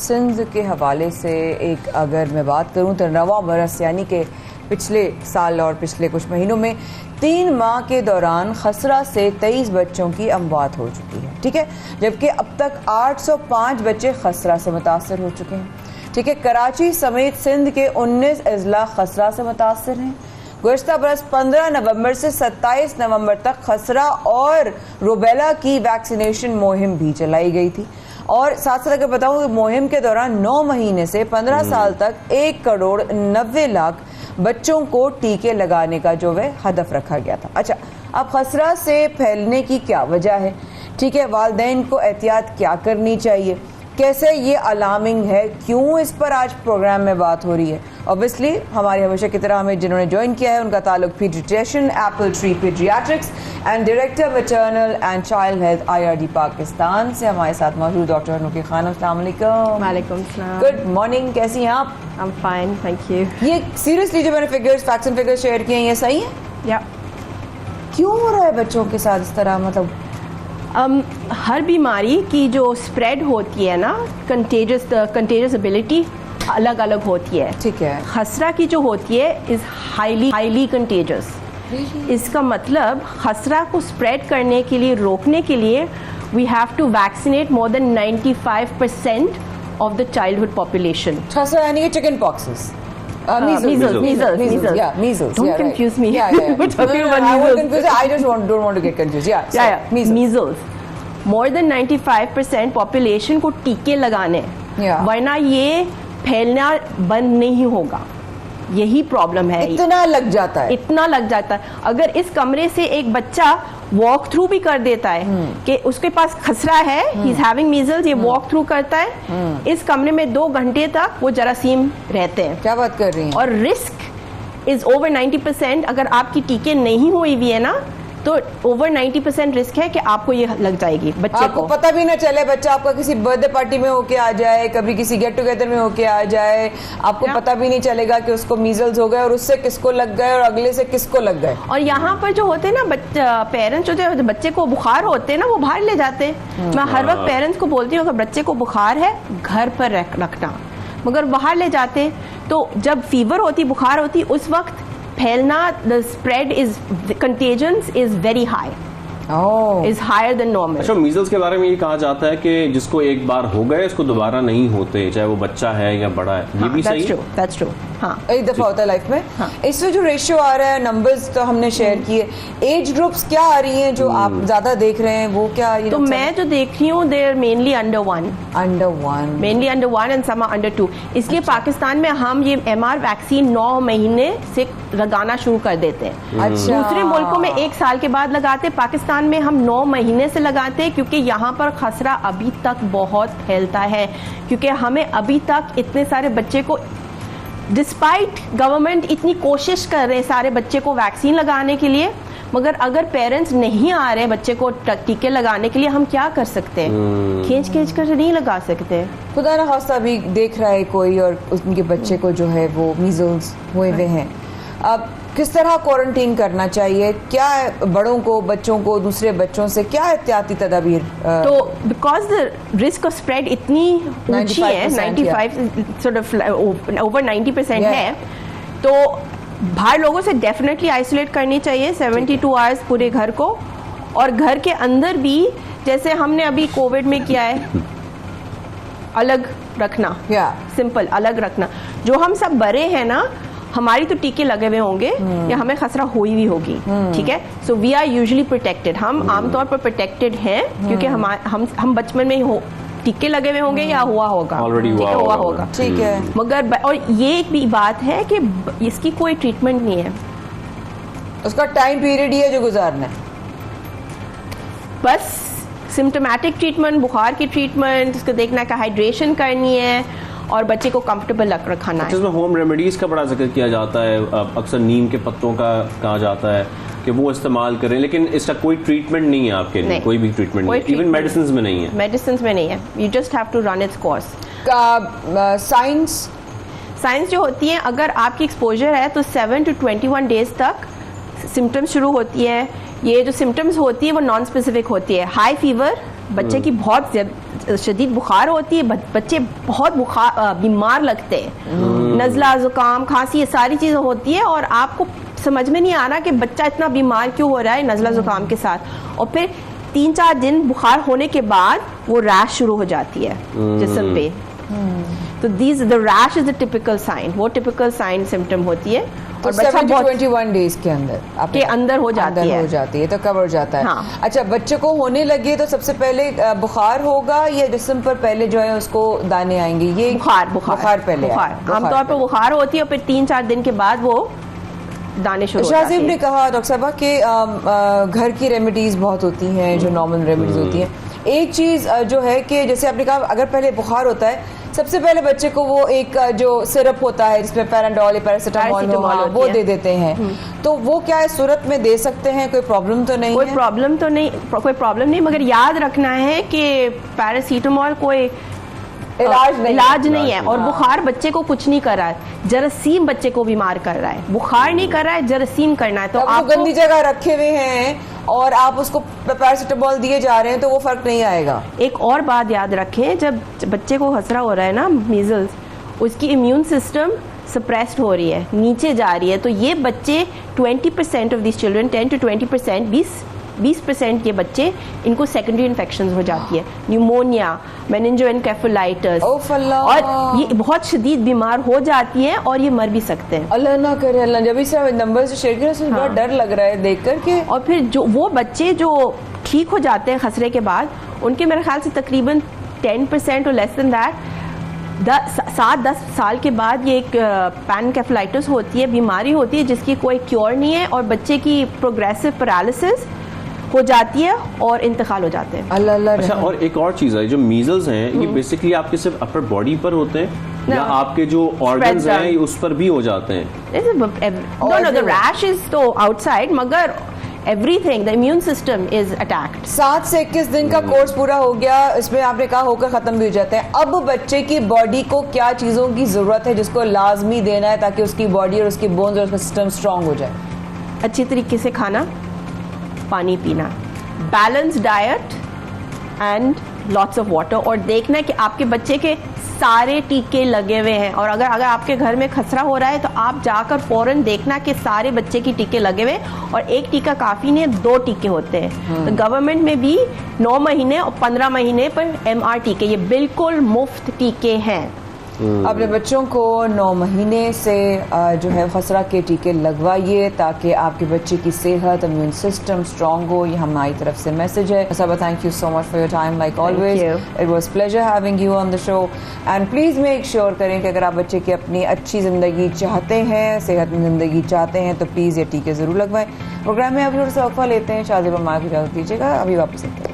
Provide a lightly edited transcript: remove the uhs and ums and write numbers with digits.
سندھ کے حوالے سے ایک اگر میں بات کروں تو رواں برس یعنی کہ پچھلے سال اور پچھلے کچھ مہینوں میں 3 ماہ کے دوران خسرہ سے 23 بچوں کی اموات ہو چکی ہے، ٹھیک ہے، جبکہ اب تک 805 بچے خسرہ سے متاثر ہو چکے ہیں، ٹھیک ہے۔ کراچی سمیت سندھ کے 19 اضلاع خسرہ سے متاثر ہیں۔ گزشتہ برس 15 نومبر سے 27 نومبر تک خسرہ اور روبیلا کی ویکسینیشن مہم بھی چلائی گئی تھی، اور ساتھ ساتھ اگر بتاؤں کہ مہم کے دوران 9 مہینے سے 15 سال تک 1 کروڑ 90 لاکھ بچوں کو ٹیکے لگانے کا جو ہے ہدف رکھا گیا تھا۔ اچھا، اب خسرہ سے پھیلنے کی کیا وجہ ہے، ٹھیک ہے، والدین کو احتیاط کیا کرنی چاہیے، کیسے یہ الارمنگ ہے، کیوں اس پر آج پروگرام میں بات ہو رہی ہے۔ اوبیسلی ہمارے ہمیشہ کی طرح ہمیں جنہوں نے جوائن کیا ہے ان کا تعلق paediatrician apple tree paediatrics and director maternal and child health IRD Pakistan سے ہمارے ساتھ موجود ڈاکٹر انوکی خانم۔ السلام علیکم۔ وعلیکم السلام۔ گڈ مارننگ، کیسی ہیں آپ؟ I'm fine, thank you. یہ سیریسلی جو میں نے فیکٹس اینڈ فگرز شیئر کیے ہیں یہ صحیح ہے؟ یا کیوں ہو رہا ہے بچوں کے ساتھ اس طرح؟ مطلب ہر بیماری کی جو اسپریڈ ہوتی ہے نا، کنٹیجس ابیلٹی الگ الگ ہوتی ہے، ٹھیک ہے۔ خسرہ کی جو ہوتی ہے از ہائیلی کنٹیجس۔ اس کا مطلب خسرہ کو اسپریڈ کرنے کے لیے، روکنے کے لیے we have to vaccinate more than 95% of the childhood population. خسرہ یعنی کہ chickenpox, Measles. Yeah, measles. Don't yeah, confuse right. me. Yeah. We're talking about I measles. won't confuse you. I just don't want to get confused. Yeah. Yeah. Measles. More than 95% population کو ٹیکے لگانے، ورنہ یہ پھیلنا بند نہیں ہوگا۔ یہی problem ہے، اتنا لگ جاتا ہے، اتنا لگ جاتا ہے۔ اگر اس کمرے سے ایک بچہ واک تھرو بھی کر دیتا ہے کہ اس کے پاس خسرہ ہے، ہی از ہیونگ میزلز، یہ واک تھرو کرتا ہے، اس کمرے میں 2 گھنٹے تک وہ جراثیم رہتے ہیں۔ کیا بات کر رہی ہیں؟ اور رسک از اوور 90%۔ اگر آپ کی ٹیکے نہیں ہوئی ہوئی ہے نا تو اوور 90% رسک ہے کہ آپ کو یہ لگ جائے گی بچے آپ کو پتہ بھی نہ چلے، بچہ آپ کا کسی برتھ ڈے پارٹی میں ہو کے آ جائے، کبھی کسی گیٹ ٹوگیدر میں ہو کے آ جائے، آپ کو پتہ بھی نہیں چلے گا کہ اس کو میزلز ہو گئے اور اس سے کس کو لگ گئے اور اگلے سے کس کو لگ گئے۔ اور یہاں پر جو ہوتے ہیں نا پیرنٹس جو بچے کو بخار ہوتے ہیں نا وہ باہر لے جاتے ہیں۔ میں ہر وقت پیرنٹس کو بولتی ہوں اگر بچے کو بخار ہے گھر پر رکھنا، مگر باہر لے جاتے تو جب فیور ہوتی، بخار ہوتی، اس وقت پھیلنا، the spread is contagions is very high, is higher than normal۔ اچھا، میزلز کے بارے میں یہ کہا جاتا ہے کہ جس کو ایک بار ہو گئے اس کو دوبارہ نہیں ہوتے، چاہے وہ بچہ ہے یا بڑا ہے، یہ بھی صحیح ہے؟ That's true۔ ہاں، ایک دفعہ ہوتا ہے لائف میں۔ اس میں جو ریشیو آ رہا ہے، نمبرز تو ہم نے شیئر کیے، ایج گروپس کیا آ رہی ہیں جو آپ زیادہ دیکھ رہے ہیں، وہ کیا؟ تو میں جو دیکھ رہی ہوں they are mainly under 1 mainly under 1 and some are under 2۔ اس لیے پاکستان میں ہم یہ MR ویکسین 9 مہینے سے لگانا شروع کر دیتے ہیں۔ دوسرے ملکوں میں 1 سال کے بعد لگاتے، پاکستان میں ہم 9 مہینے سے لگاتے، کیونکہ یہاں پر خسرہ ابھی تک بہت پھیلتا ہے، کیونکہ ہمیں ابھی تک اتنے سارے بچے کو، ڈسپائٹ گورنمنٹ اتنی کوشش کر رہے ہیں سارے بچے کو ویکسین لگانے کے لیے، مگر اگر پیرنٹس نہیں آ رہے بچے کو ٹیکے لگانے کے لیے، ہم کیا کر سکتے ہیں؟ کھینچ کر نہیں لگا سکتے۔ خدا نہ خواستہ ابھی دیکھ رہا ہے کوئی اور ان کے بچے کو جو ہے وہ میزلز ہوئے ہوئے ہیں، اب کس طرح کوارنٹین کرنا چاہیے؟ کیا بڑوں کو، بچوں کو دوسرے بچوں سے کیا احتیاطی تدابیر؟ تو because the risk of spread اتنی اونچی ہے، 90% ہے، تو باہر لوگوں سے ڈیفینیٹلی آئسولیٹ کرنی چاہیے 72 آورس پورے گھر کو، اور گھر کے اندر بھی جیسے ہم نے ابھی کووڈ میں کیا ہے، الگ رکھنا، سمپل الگ رکھنا۔ جو ہم سب بڑے ہیں نا، ہماری تو ٹیکے لگے ہوئے ہوں گے یا ہمیں خسرہ ہوئی ہوئی ہوگی، ٹھیک ہے، سو وی آر یوزلی پروٹیکٹڈ، ہم عام طور پر پروٹیکٹڈ ہیں، کیونکہ ہم بچپن میں ٹیکے لگے ہوئے ہوں گے یا ہوا ہوگا، ہوا ہوگا، ٹھیک ہے۔ مگر اور یہ ایک بھی بات ہے کہ اس کی کوئی ٹریٹمنٹ نہیں ہے، اس کا ٹائم پیریڈ ہی ہے جو گزارنا ہے، بس سمٹومیٹک ٹریٹمنٹ، بخار کی ٹریٹمنٹ، اس کو دیکھنا ہے کہ ہائیڈریشن کرنی ہے اور بچے کو کمفرٹیبل رکھنا ہے۔ اس میں ہوم ریمیڈیز کا بڑا ذکر کیا جاتا ہے، اکثر نیم کے پتوں کا کہا جاتا ہے کہ وہ استعمال کریں، لیکن اس کا کوئی ٹریٹمنٹ نہیں ہے آپ کے لیے، کوئی بھی ٹریٹمنٹ نہیں، ایون میڈیسنز میں نہیں ہے، میڈیسنز میں نہیں ہے، you just have to run its course. Science جو ہوتی ہے، اگر آپ کی ایکسپوجر ہے تو 7 to 21 days تک سمٹمس شروع ہوتی ہے۔ یہ جو سمٹمس ہوتی ہے وہ نان اسپیسیفک ہوتی ہے، ہائی فیور، بچے کی بہت شدید بخار ہوتی ہے, بچے بہت بیمار لگتے ہیں, نزلہ زکام کھانسی یہ ساری چیزیں ہوتی ہے, اور آپ کو سمجھ میں نہیں آ رہا کہ بچہ اتنا بیمار کیوں ہو رہا ہے نزلہ زکام کے ساتھ, اور پھر 3-4 دن بخار ہونے کے بعد وہ ریش شروع ہو جاتی ہے جسم پہ. تو the rash is the typical sign, وہ typical sign symptom ہوتی ہے, اور بچہ 21 days کے اندر ہو جاتی ہے تو کور جاتا ہے. اچھا, بچے کو ہونے لگے تو سب سے پہلے بخار ہوگا یا جسم پر پہلے جو ہے اس کو دانے آئیں گے؟ یہ بخار پہلے عام طور پہ بخار ہوتی ہے, اور پھر 3-4 دن کے بعد وہ دانے شروع ہوتے ہیں. شاہ نے کہا ڈاکٹر صاحبہ کہ گھر کی ریمیڈیز بہت ہوتی ہیں جو نارمل ریمیڈیز ہوتی ہیں. ایک چیز جو ہے کہ جیسے آپ نے کہا اگر پہلے بخار ہوتا ہے سب سے پہلے بچے کو وہ ایک جو سرپ ہوتا ہے جس میں پیرانڈول یا پیراسیٹامول وہ دے دیتے ہیں, تو وہ کیا اس صورت میں دے سکتے ہیں؟ کوئی پرابلم تو نہیں؟ کوئی پرابلم نہیں, مگر یاد رکھنا ہے کہ پیراسیٹامول کوئی علاج نہیں ہے, اور بخار بچے کو کچھ نہیں کر رہا ہے, جراثیم بچے کو بیمار کر رہا ہے, بخار نہیں کر رہا ہے, جراثیم کرنا ہے. تو آپ گندی جگہ رکھے ہوئے ہیں اور آپ اس کو پیراسیٹامول دیے جا رہے ہیں تو وہ فرق نہیں آئے گا. ایک اور بات یاد رکھیں, جب بچے کو خسرہ ہو رہا ہے نا میزلز, اس کی امیون سسٹم سپریسڈ ہو رہی ہے, نیچے جا رہی ہے, تو یہ بچے 20% آف دیز چلڈرن 10 to 20% 20% یہ بچے ان کو سیکنڈری انفیکشنز ہو جاتی ہے, نیومونیا, میننجو انکیفلائٹس, اور یہ بہت شدید بیمار ہو جاتی ہے اور یہ مر بھی سکتے ہیں. اللہ نہ کرے, اللہ. جب اس نمبر سے شیئر کیا بہت ڈر لگ رہا ہے دیکھ کر کے. اور پھر جو وہ بچے جو ٹھیک ہو جاتے ہیں خسرے کے بعد, ان کے میرے خیال سے تقریباً 10% اور لیس دین دیٹ 7-10 سال کے بعد یہ ایک پینکیفلائٹس ہوتی ہے, بیماری ہوتی ہے جس کی کوئی کیور نہیں ہے, اور بچے کی پروگریسو پیرالسس ہو جاتی ہے اور انتقال ہو جاتے ہیں. اللہ اللہ. اچھا, اور ایک اور چیز ہے, جو میزلز ہیں یہ بیسیکلی آپ کے صرف اپر باڈی پر ہوتے ہیں یا آپ کے جو آرگنز ہیں اس پر بھی ہو جاتے ہیں؟ the rash is تو outside, مگر everything, the immune system is attacked. 7 سے 21 دن کا کورس پورا ہو گیا, اس میں آپ نے کہا ہو کر ختم بھی ہو جاتے ہیں. اب بچے کی باڈی کو کیا چیزوں کی ضرورت ہے جس کو لازمی دینا ہے تاکہ اس کی باڈی اور اس کی بونز اور اس کا سسٹم اسٹرانگ ہو جائے؟ اچھی طریقے سے کھانا, پانی پینا, balance diet and lots of water, اور دیکھنا کہ آپ کے بچے کے سارے ٹیکے لگے ہوئے ہیں, اور اگر آپ کے گھر میں خسرہ ہو رہا ہے تو آپ جا کر فوراً دیکھنا کہ سارے بچے کی ٹیکے لگے ہوئے, اور ایک ٹیکہ کافی نہیں, 2 ٹیکے ہوتے ہیں. تو گورنمنٹ میں بھی 9 مہینے اور 15 مہینے پر MR ٹیکے, یہ بالکل مفت ٹیکے ہیں. اپنے بچوں کو 9 مہینے سے جو ہے خسرہ کے ٹیکے لگوائیے تاکہ آپ کے بچے کی صحت, امیون سسٹم اسٹرانگ ہو. یہ ہماری طرف سے میسج ہے. صاحبہ, thank you so much for your time like always. It was pleasure having you on the show, and please make sure کریں کہ اگر آپ بچے کی اپنی اچھی زندگی چاہتے ہیں, صحت مند زندگی چاہتے ہیں, تو پلیز یہ ٹیکے ضرور لگوائیں. پروگرام میں اب تھوڑا سا وقفہ لیتے ہیں. شاہ زیبہ مائک کو اجازت دیجیے گا, ابھی واپس آتے ہیں.